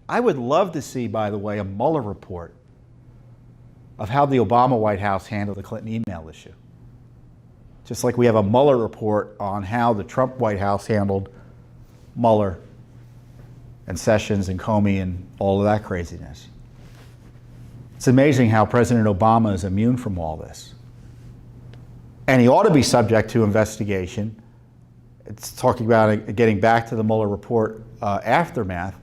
I would love to see, by the way, a Mueller report of how the Obama White House handled the Clinton email issue. Just like we have a Mueller report on how the Trump White House handled Mueller and Sessions and Comey and all of that craziness. It's amazing how President Obama is immune from all this. And he ought to be subject to investigation. It's talking about getting back to the Mueller report aftermath.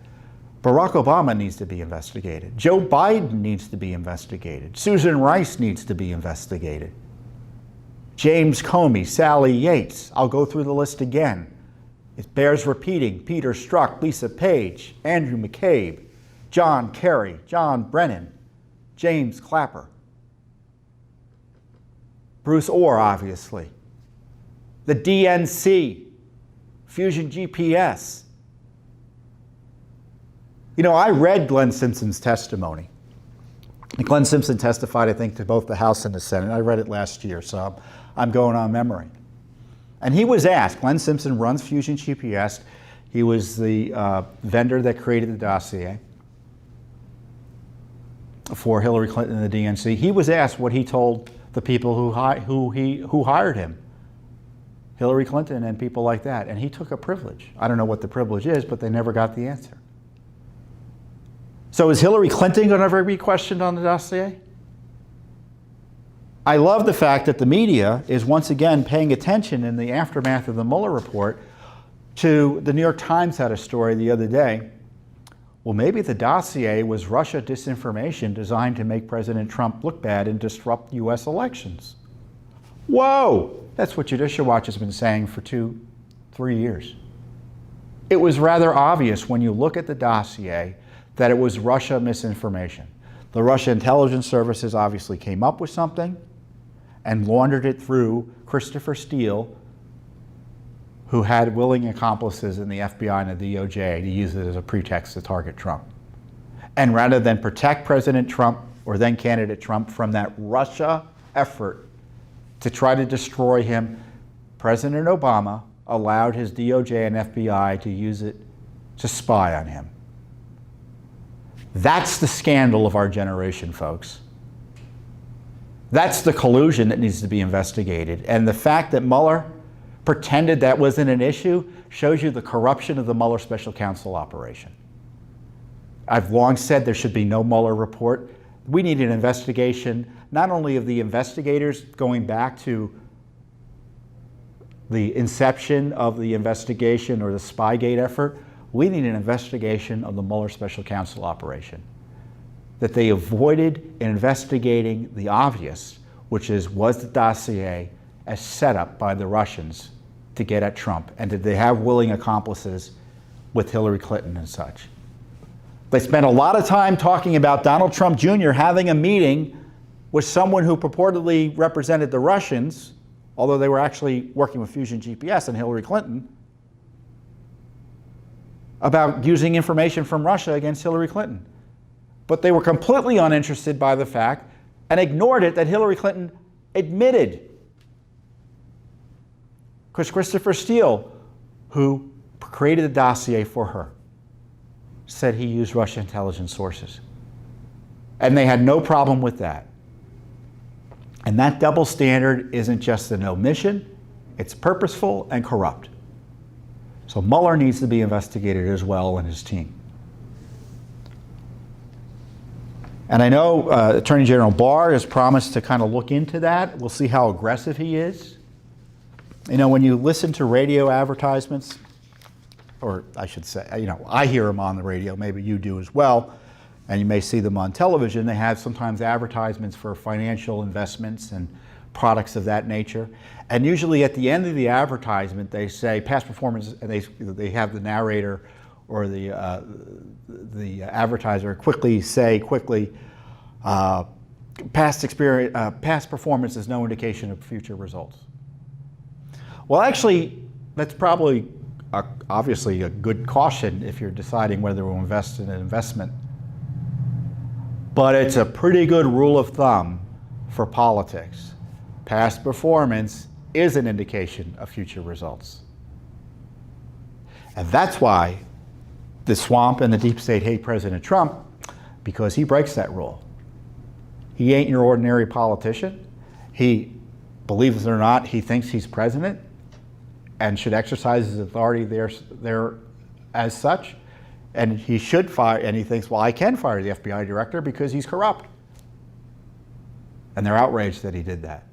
Barack Obama needs to be investigated. Joe Biden needs to be investigated. Susan Rice needs to be investigated. James Comey, Sally Yates. I'll go through the list again. It bears repeating. Peter Strzok, Lisa Page, Andrew McCabe, John Kerry, John Brennan, James Clapper, Bruce Orr, obviously, the DNC, Fusion GPS. You know, I read Glenn Simpson's testimony. And Glenn Simpson testified, I think, to both the House and the Senate. I read it last year, so I'm going on memory. And he was asked, Glenn Simpson runs Fusion GPS. He was the vendor that created the dossier for Hillary Clinton and the DNC. He was asked what he told the people who hired him, Hillary Clinton and people like that. And he took a privilege. I don't know what the privilege is, but they never got the answer. So is Hillary Clinton going to ever be questioned on the dossier? I love the fact that the media is once again paying attention in the aftermath of the Mueller report to the New York Times had a story the other day. Well, maybe the dossier was Russia disinformation designed to make President Trump look bad and disrupt U.S. elections. Whoa! That's what Judicial Watch has been saying for 2-3 years. It was rather obvious when you look at the dossier that it was Russia misinformation. The Russia intelligence services obviously came up with something and laundered it through Christopher Steele, who had willing accomplices in the FBI and the DOJ to use it as a pretext to target Trump. And rather than protect President Trump or then candidate Trump from that Russia effort to try to destroy him, President Obama allowed his DOJ and FBI to use it to spy on him. That's the scandal of our generation, folks. That's the collusion that needs to be investigated. And the fact that Mueller pretended that wasn't an issue shows you the corruption of the Mueller special counsel operation. I've long said there should be no Mueller report. We need an investigation, not only of the investigators going back to the inception of the investigation or the Spygate effort, we need an investigation of the Mueller special counsel operation. That they avoided investigating the obvious, which is, was the dossier as set up by the Russians to get at Trump? And did they have willing accomplices with Hillary Clinton and such? They spent a lot of time talking about Donald Trump Jr. having a meeting with someone who purportedly represented the Russians, although they were actually working with Fusion GPS and Hillary Clinton, about using information from Russia against Hillary Clinton. But they were completely uninterested by the fact and ignored it that Hillary Clinton admitted. Because Christopher Steele, who created the dossier for her, said he used Russian intelligence sources. And they had no problem with that. And that double standard isn't just an omission, it's purposeful and corrupt. So Mueller needs to be investigated as well, and his team. And I know Attorney General Barr has promised to kind of look into that. We'll see how aggressive he is. You know, when you listen to radio advertisements, or I should say, you know, I hear them on the radio, maybe you do as well, and you may see them on television. They have sometimes advertisements for financial investments and products of that nature. And usually at the end of the advertisement, they say past performance, and they have the narrator or the advertiser quickly, past performance is no indication of future results. Well, actually, that's probably obviously a good caution if you're deciding whether to invest in an investment. But it's a pretty good rule of thumb for politics. Past performance is an indication of future results. And that's why the swamp and the deep state hate President Trump because he breaks that rule. He ain't your ordinary politician. He, believe it or not, he thinks he's president and should exercise his authority there as such. And he should fire, and he thinks, well, I can fire the FBI director because he's corrupt. And they're outraged that he did that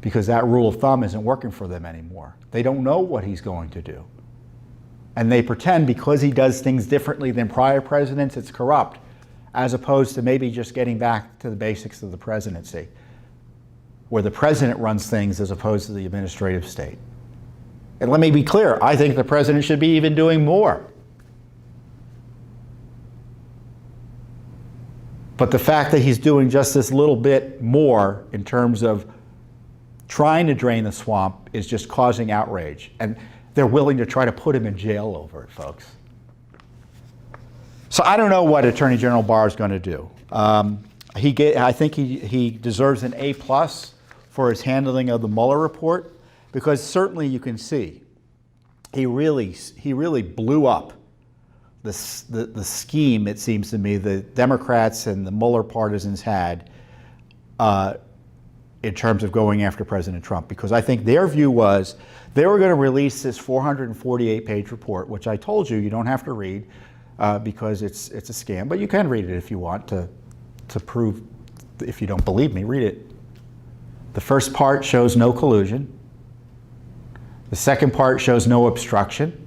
because that rule of thumb isn't working for them anymore. They don't know what he's going to do. And they pretend because he does things differently than prior presidents, it's corrupt, as opposed to maybe just getting back to the basics of the presidency, where the president runs things as opposed to the administrative state. And let me be clear, I think the president should be even doing more. But the fact that he's doing just this little bit more in terms of trying to drain the swamp is just causing outrage. And they're willing to try to put him in jail over it, folks. So I don't know what Attorney General Barr is going to do. I think he deserves an A+ for his handling of the Mueller report, because certainly you can see he really blew up the scheme, it seems to me, the Democrats and the Mueller partisans had in terms of going after President Trump, because I think their view was they were going to release this 448-page report, which I told you don't have to read because it's a scam, but you can read it if you want to prove, if you don't believe me, read it. The first part shows no collusion. The second part shows no obstruction.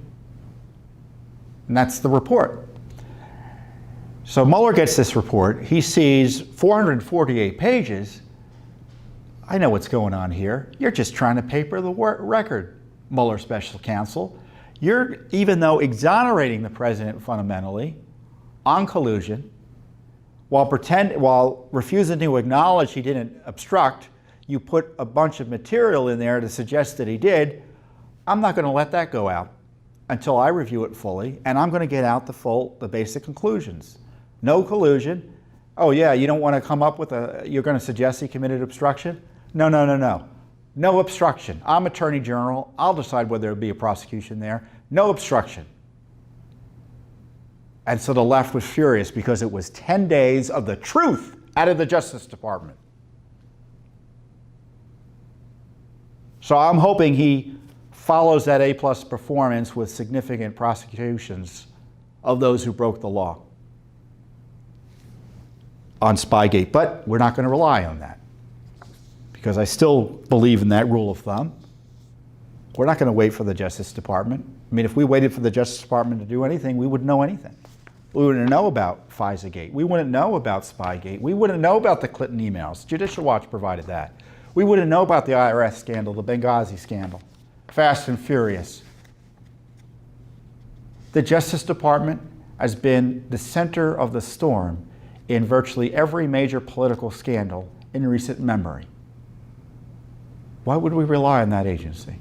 And that's the report. So Mueller gets this report. He sees 448 pages. I know what's going on here. You're just trying to paper the record, Mueller special counsel. You're, even though exonerating the president fundamentally on collusion, while refusing to acknowledge he didn't obstruct, you put a bunch of material in there to suggest that he did. I'm not going to let that go out until I review it fully, and I'm going to get out the basic conclusions. No collusion. Oh yeah, you don't want to come up with you're going to suggest he committed obstruction? No. No obstruction. I'm Attorney General. I'll decide whether there'll be a prosecution there. No obstruction. And so the left was furious because it was 10 days of the truth out of the Justice Department. So I'm hoping he follows that A+ performance with significant prosecutions of those who broke the law on Spygate. But we're not going to rely on that because I still believe in that rule of thumb. We're not going to wait for the Justice Department. I mean, if we waited for the Justice Department to do anything, we wouldn't know anything. We wouldn't know about FISA-gate. We wouldn't know about Spygate. We wouldn't know about the Clinton emails. Judicial Watch provided that. We wouldn't know about the IRS scandal, the Benghazi scandal. Fast and furious. The Justice Department has been the center of the storm in virtually every major political scandal in recent memory. Why would we rely on that agency?